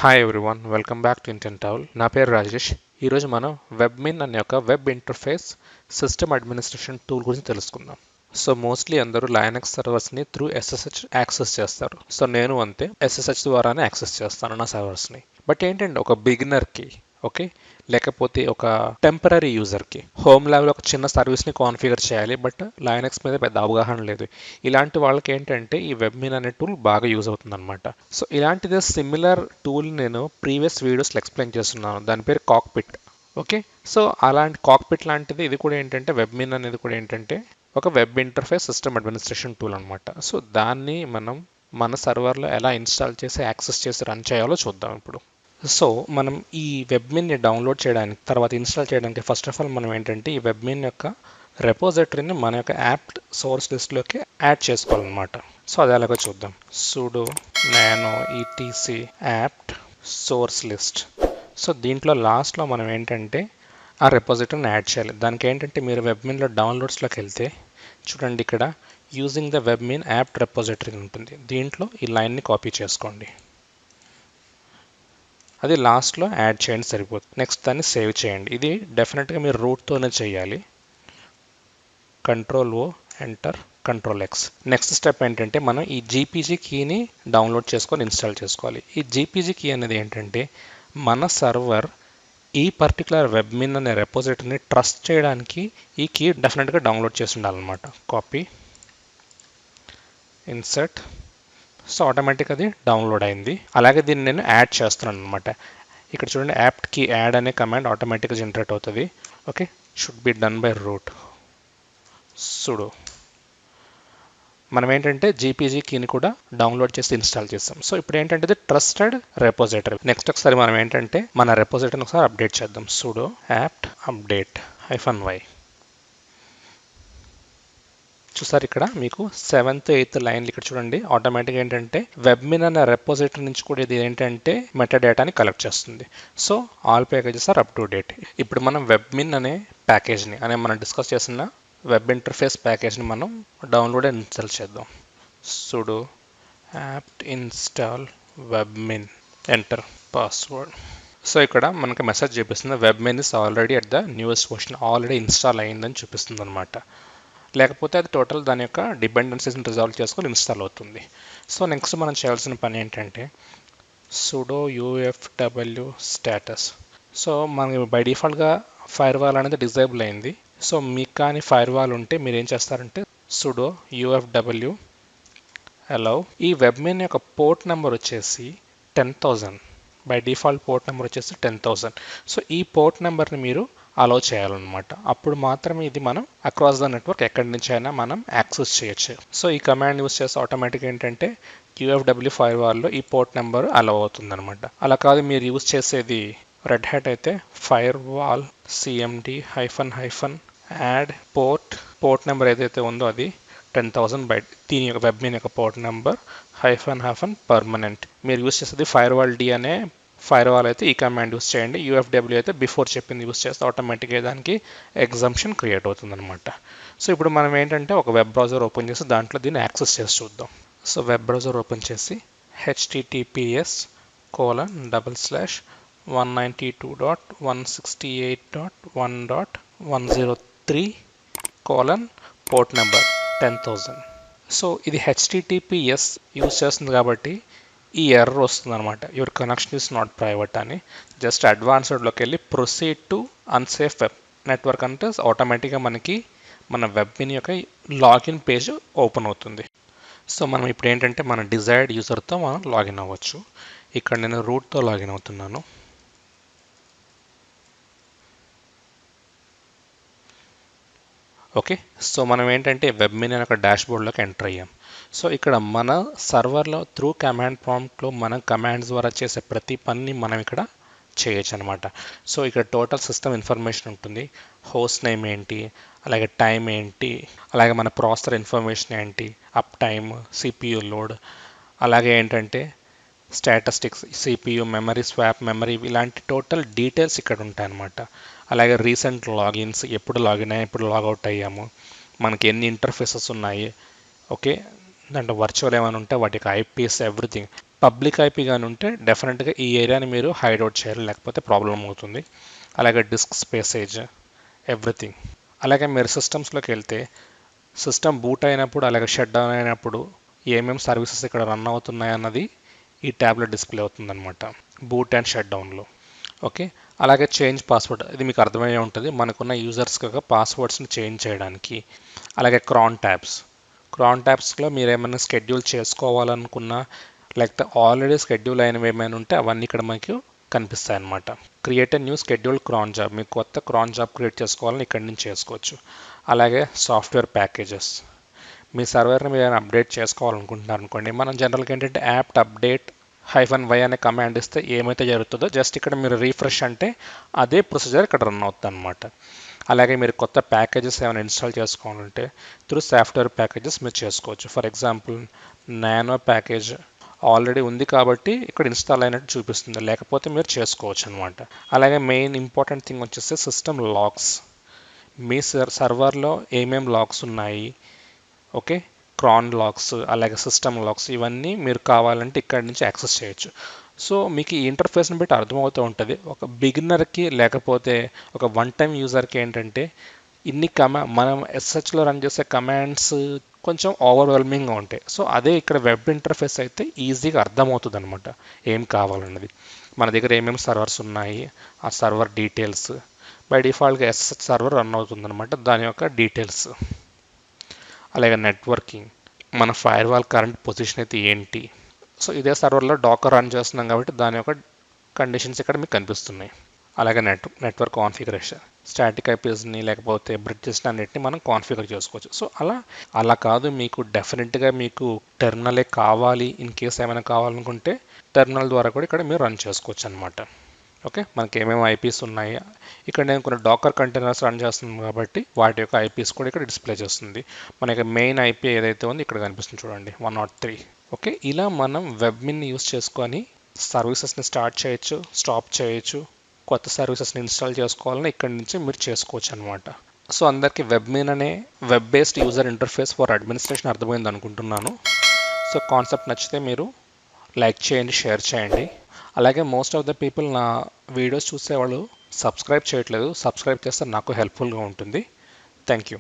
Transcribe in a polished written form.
Hi everyone, welcome back to intentowl. నా పేరు రాజేష్. ఈరోజు మనం వెబ్మిన్ అనే ఒక web interface system administration tool గురించి తెలుసుకుందాం. సో మోస్ట్లీ అందరూ లైనక్స్ సర్వర్స్ని త్రూ SSH యాక్సెస్ చేస్తారు. సో నేను అంతే SSH ద్వారానే యాక్సెస్ చేస్తాను నా సర్వర్స్ని. బట్ ఏంటంటే ఒక బిగినర్కి ఓకే, లేకపోతే ఒక టెంపరీ యూజర్కి హోమ్ లెవెల్ ఒక చిన్న సర్వీస్ని కాన్ఫిగర్ చేయాలి, బట్ లైనక్స్ మీద పెద్ద అవగాహన లేదు. ఇలాంటి వాళ్ళకి ఏంటంటే ఈ వెబ్మిన్ అనే టూల్ బాగా యూజ్ అవుతుంది అనమాట. సో ఇలాంటిదే సిమిలర్ టూల్ నేను ప్రీవియస్ వీడియోస్లో ఎక్స్ప్లెయిన్ చేస్తున్నాను. దాని పేరు కాక్పిట్. ఓకే, సో అలాంటి కాక్పిట్ లాంటిది ఇది కూడా ఏంటంటే వెబ్మిన్ అనేది కూడా ఏంటంటే ఒక web interface system administration tool అనమాట. సో దాన్ని మనం మన సర్వర్లో ఎలా ఇన్స్టాల్ చేసి యాక్సెస్ చేసి రన్ చేయాలో చూద్దాం ఇప్పుడు. సో మనం ఈ వెబ్మిన్ని డౌన్లోడ్ చేయడానికి తర్వాత ఇన్స్టాల్ చేయడానికి ఫస్ట్ ఆఫ్ ఆల్ మనం ఏంటంటే ఈ వెబ్మిన్ యొక్క రెపోజిటరీని మన యొక్క యాప్ సోర్స్ లిస్ట్లోకి యాడ్ చేసుకోవాలన్నమాట. సో అది ఎలాగో చూద్దాం. sudo nano etc apt source list. So దీంట్లో లాస్ట్లో మనం ఏంటంటే ఆ రెపోజిటరీని యాడ్ చేయాలి. దానికి ఏంటంటే మీరు వెబ్మిన్లో డౌన్లోడ్స్లోకి వెళ్తే చూడండి, ఇక్కడ యూజింగ్ ద వెబ్మిన్ యాప్ రెపోజిటరీ ఉంటుంది. దీంట్లో ఈ లైన్ని కాపీ చేసుకోండి, అది లాస్ట్లో యాడ్ చేయండి సరిపోతుంది. నెక్స్ట్ దాన్ని సేవ్ చేయండి. ఇది డెఫినెట్గా మీరు రూట్తోనే చేయాలి. Ctrl+O enter Ctrl+X. Next step ఏంటంటే మనం ఈ జీపీజీ కీని డౌన్లోడ్ చేసుకొని ఇన్స్టాల్ చేసుకోవాలి. ఈ జీపీజీ కీ అనేది ఏంటంటే మన సర్వర్ ఈ పర్టికులర్ వెబ్మిన్ అనే రెపోజిటరీని ట్రస్ట్ చేయడానికి ఈ కీ డెఫినెట్గా డౌన్లోడ్ చేసి ఉండాలన్నమాట. Copy insert. సో ఆటోమేటిక్ అది డౌన్లోడ్ అయింది. అలాగే దీన్ని నేను యాడ్ చేస్తున్నాను అనమాట. ఇక్కడ చూడండి, యాప్ట్ కీ యాడ్ అనే కమాండ్ ఆటోమేటిక్గా జనరేట్ అవుతుంది. Okay, should be done by root. sudo. మనం ఏంటంటే జీపీజీ కీని కూడా డౌన్లోడ్ చేసి ఇన్స్టాల్ చేస్తాం. సో ఇప్పుడు ఏంటంటే ఇది ట్రస్టెడ్ రెపోజిటరీ. నెక్స్ట్ ఒకసారి మనం ఏంటంటే మన రెపోజిటరీని ఒకసారి అప్డేట్ చేద్దాం. sudo apt update -y. చూసారు, ఇక్కడ మీకు 7th 8th లైన్లు ఇక్కడ చూడండి. ఆటోమేటిక్గా ఏంటంటే వెబ్మిన్ అనే రెపోజిటరీ నుంచి కూడా ఇది ఏంటంటే మెటాడేటాని కలెక్ట్ చేస్తుంది. So all packages are up to date. ఇప్పుడు మనం వెబ్మిన్ అనే ప్యాకేజ్ని మనం డిస్కస్ చేసిన వెబ్ ఇంటర్ఫేస్ ప్యాకేజ్ని మనం డౌన్లోడ్ అండ్ ఇన్స్టాల్ చేద్దాం. sudo apt install webmin enter password. So ఇక్కడ మనకి మెసేజ్ చూపిస్తుంది Webmin is already at the newest version, already install అయిందని చూపిస్తుంది అనమాట. లేకపోతే అది టోటల్ దాని యొక్క డిపెండెన్సీస్ని రిజాల్వ్ చేసుకొని ఇన్స్టాల్ అవుతుంది. సో నెక్స్ట్ మనం చేయాల్సిన పని ఏంటంటే sudo ufw status. సో మనకి బై డిఫాల్ట్గా ఫైర్ వాల్ అనేది డిజేబుల్ అయింది. సో మీకు కానీ ఫైర్ వాల్ ఉంటే మీరు ఏం చేస్తారంటే sudo ufw allow. ఈ వెబ్మిన్ యొక్క పోర్ట్ నెంబర్ వచ్చేసి 10,000. బై డిఫాల్ట్ పోర్ట్ నెంబర్ వచ్చేసి 10,000. సో ఈ పోర్ట్ నెంబర్ని మీరు అలౌ చేయాలన్నమాట. అప్పుడు మాత్రమే ఇది మనం అక్రాస్ ద నెట్వర్క్ ఎక్కడి నుంచి అయినా మనం యాక్సెస్ చేయొచ్చు. సో ఈ కమాండ్ యూస్ చేస్తే ఆటోమేటిక్గా ఏంటంటే యూఎఫ్డబ్ల్యూ ఫైర్ వాల్లో ఈ పోర్ట్ నెంబర్ అలౌ అవుతుంది అనమాట. అలా కాదు మీరు యూస్ చేసేది రెడ్ హ్యాట్ అయితే fire wall cmd add port number ఏదైతే ఉందో అది 10,000 బై దీని యొక్క వెబ్మిన్ యొక్క పోర్ట్ నెంబర్ -పర్మనెంట్. మీరు యూస్ చేసేది ఫైర్ వాల్ డి అనే ఫైర్ వాల్ అయితే ఈ కమాండ్ యూస్ చేయండి. యూఎఫ్డబ్ల్యూ అయితే బిఫోర్ చెప్పింది యూస్ చేస్తే ఆటోమేటిక్గా దానికి ఎగ్జంప్షన్ క్రియేట్ అవుతుంది అనమాట. సో ఇప్పుడు మనం ఏంటంటే ఒక వెబ్ బ్రౌజర్ ఓపెన్ చేసి దాంట్లో దీన్ని యాక్సెస్ చేసి చూద్దాం. సో వెబ్ బ్రౌజర్ ఓపెన్ చేసి https://192.168.1.103 పోర్ట్ నెంబర్ 10,000. సో ఇది HTTPS యూజ్ చేస్తుంది కాబట్టి ఈ ఎర్రర్ వస్తుంది అనమాట, your connection is not private అని. జస్ట్ అడ్వాన్స్డ్లోకి వెళ్ళి proceed to unsafe web network అంటే ఆటోమేటిక్గా మనకి మన వెబ్మిన్ యొక్క లాగిన్ పేజ్ ఓపెన్ అవుతుంది. సో మనం ఇప్పుడు ఏంటంటే మన డిజైర్డ్ యూజర్తో మనం లాగిన్ అవ్వచ్చు. ఇక్కడ నేను రూట్తో లాగిన్ అవుతున్నాను. ఓకే, సో మనం ఏంటంటే వెబ్మిన్ అనే ఒక డాష్బోర్డ్లోకి ఎంటర్ అయ్యాం. సో ఇక్కడ మన సర్వర్లో త్రూ కమాండ్ ప్రాంప్ట్లో మనం కమాండ్స్ ద్వారా చేసే ప్రతి పనిని మనం ఇక్కడ చేయొచ్చు అనమాట. సో ఇక్కడ టోటల్ సిస్టమ్ ఇన్ఫర్మేషన్ ఉంటుంది. హోస్ట్ నేమ్ ఏంటి, అలాగే టైం ఏంటి, అలాగే మన ప్రాసెసర్ ఇన్ఫర్మేషన్ ఏంటి, అప్ టైమ్, సిపియు లోడ్, అలాగే ఏంటంటే statistics, CPU memory swap, memory, ఇలాంటి టోటల్ డీటెయిల్స్ ఇక్కడ ఉంటాయి అన్నమాట. అలాగే రీసెంట్ లాగిన్స్, ఎప్పుడు లాగిన్ అయ్యాము, ఎప్పుడు లాగౌట్ అయ్యాము, మనకి ఎన్ని ఇంటర్ఫేసెస్ ఉన్నాయి, ఓకే, దాంట్లో వర్చువల్ ఏమైనా ఉంటే వాటికి ఐపీఎస్, ఎవ్రీథింగ్. పబ్లిక్ ఐపీ కానీ ఉంటే డెఫినెట్గా ఈ ఏరియాని మీరు హైడ్ అవుట్ చేయాలి, లేకపోతే ప్రాబ్లం అవుతుంది. అలాగే డిస్క్ స్పేసేజ్, ఎవ్రీథింగ్. అలాగే మీరు సిస్టమ్స్లోకి వెళ్తే సిస్టమ్ బూట్ అయినప్పుడు అలాగే షట్ డౌన్ అయినప్పుడు ఏమేమి సర్వీసెస్ ఇక్కడ రన్ అవుతున్నాయి అన్నది ఈ ట్యాబ్లో డిస్ప్లే అవుతుందన్నమాట, బూట్ అండ్ షట్ డౌన్లో. ఓకే, అలాగే చేంజ్ పాస్వర్డ్, ఇది మీకు అర్థమయ్యే ఉంటుంది, మనకున్న యూజర్స్గా పాస్వర్డ్స్ని చేంజ్ చేయడానికి. అలాగే క్రాన్ ట్యాబ్స్లో మీరు ఏమైనా షెడ్యూల్ చేసుకోవాలనుకున్నా, లేకపోతే ఆల్రెడీ షెడ్యూల్ అయినవి ఏమైనా ఉంటే అవన్నీ ఇక్కడ మనకు కనిపిస్తాయి అన్నమాట. Create a new schedule cron job, మీకు కొత్త క్రాన్ జాబ్ క్రియేట్ చేసుకోవాలని ఇక్కడి నుంచి చేసుకోవచ్చు. అలాగే సాఫ్ట్వేర్ ప్యాకేజెస్, మీ సర్వర్ని మీరు అప్డేట్ చేసుకోవాలనుకుంటున్నారు అనుకోండి, మనం జనరల్గా ఏంటంటే యాప్ట్ అప్డేట్ -y అనే కమాండ్ ఇస్తే ఏమైతే జరుగుతుందో జస్ట్ ఇక్కడ మీరు రీఫ్రెష్ అంటే అదే ప్రొసీజర్ ఇక్కడ రన్ అవుతుంది అనమాట. అలాగే మీరు కొత్త ప్యాకేజెస్ ఏమైనా ఇన్స్టాల్ చేసుకోవాలంటే త్రూ సాఫ్ట్వేర్ ప్యాకేజెస్ మీరు చేసుకోవచ్చు. For example nano package already ఉంది కాబట్టి ఇక్కడ ఇన్స్టాల్ అయినట్టు చూపిస్తుంది, లేకపోతే మీరు చేసుకోవచ్చు అనమాట. అలాగే మెయిన్ ఇంపార్టెంట్ థింగ్ వచ్చేసి సిస్టమ్ లాగ్స్, మీ సర్వర్లో ఏమేమి లాగ్స్ ఉన్నాయి, ఓకే, క్రాన్ లాగ్స్ అలాగే సిస్టమ్ లాగ్స్, ఇవన్నీ మీరు కావాలంటే ఇక్కడి నుంచి యాక్సెస్ చేయొచ్చు. సో మీకు ఈ ఇంటర్ఫేస్ని బట్టి అర్థమవుతూ ఉంటుంది. ఒక బిగినర్కి లేకపోతే ఒక వన్ టైం యూజర్కి ఏంటంటే ఇన్ని మనం ఎస్హెచ్లో రన్ చేసే కమాండ్స్ కొంచెం ఓవర్వెల్మింగ్గా ఉంటాయి. సో అదే ఇక్కడ వెబ్ ఇంటర్ఫేస్ అయితే ఈజీగా అర్థమవుతుంది అనమాట ఏం కావాలన్నది. మన దగ్గర ఏమేమి సర్వర్స్ ఉన్నాయి, ఆ సర్వర్ డీటెయిల్స్, బై డిఫాల్ట్గా ఎస్హెచ్ సర్వర్ రన్ అవుతుంది అనమాట, దాని యొక్క డీటెయిల్స్. అలాగే నెట్వర్కింగ్, మన ఫైర్ వాల్ కరెంట్ పొజిషన్ అయితే ఏంటి. సో ఇదే సర్వర్లో డాకర్ రన్ చేస్తున్నాం కాబట్టి దాని యొక్క కండిషన్స్ ఇక్కడ మీకు కనిపిస్తున్నాయి. అలాగే నెట్వర్క్ కాన్ఫిగరేషన్, స్టాటిక్ ఐపీస్ని లేకపోతే బ్రిడ్జెస్ని అన్నిటిని మనం కాన్ఫిగర్ చేసుకోవచ్చు. సో అలా కాదు, మీకు డెఫినెట్గా మీకు టెర్మినలే కావాలి, ఇన్ కేస్ ఏమైనా కావాలనుకుంటే టెర్మినల్ ద్వారా కూడా ఇక్కడ మీరు రన్ చేసుకోవచ్చు అనమాట. ఓకే, మనకి ఏమేమి ఐపీస్ ఉన్నాయి, ఇక్కడ నేను కొన్ని డాకర్ కంటైనర్స్ రన్ చేస్తున్నాను కాబట్టి వాటి యొక్క ఐపీస్ కూడా ఇక్కడ డిస్ప్లే చేస్తుంది. మనకి మెయిన్ ఐపీ ఏదైతే ఉందో ఇక్కడ కనిపిస్తుంది చూడండి, 103. ఓకే, ఇలా మనం వెబ్మిన్ని యూస్ చేసుకొని సర్వీసెస్ని స్టార్ట్ చేయొచ్చు, స్టాప్ చేయొచ్చు, కొత్త సర్వీసెస్ని ఇన్స్టాల్ చేసుకోవాలని ఇక్కడి నుంచి మీరు చేసుకోవచ్చు అనమాట. సో అందరికీ వెబ్మిన్ అనే web based user interface for administration అర్థమైంది అనుకుంటున్నాను. సో కాన్సెప్ట్ నచ్చితే మీరు లైక్ చేయండి, షేర్ చేయండి. అలాగే మోస్ట్ ఆఫ్ ద పీపుల్ నా వీడియోస్ చూసేవాళ్ళు సబ్స్క్రైబ్ చేయట్లేదు, సబ్స్క్రైబ్ చేస్తే నాకు హెల్ప్ఫుల్గా ఉంటుంది. Thank you.